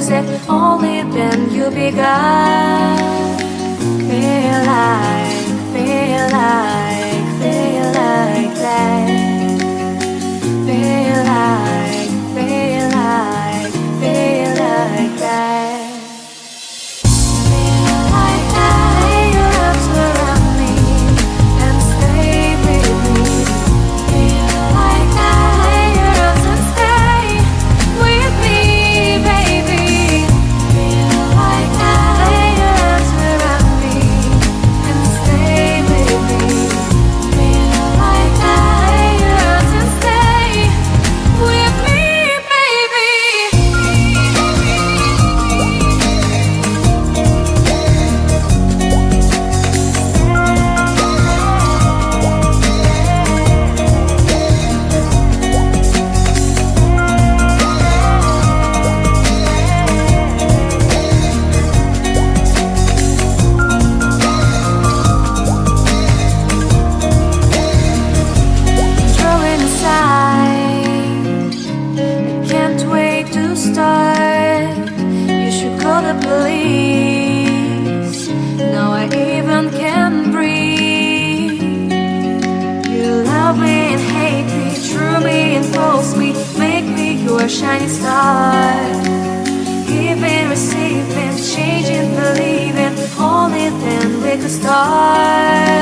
lose it. Only then you begun. Feel like, feel like, feel like that. Feel like, feel like, feel like that. Feel like that. Your arms around me and stay with me. Feel like that. Your arms and stay with me, baby. Feel like that. Your arms around me and stay with me. Feel like that. Your arms and stay with me, baby. Throwing aside, I can't wait to start. You should call the police. Now I even can breathe. You love me and hate me, true me and false me, make me your shining star. Giving, receiving, changing, believing, only then we could start.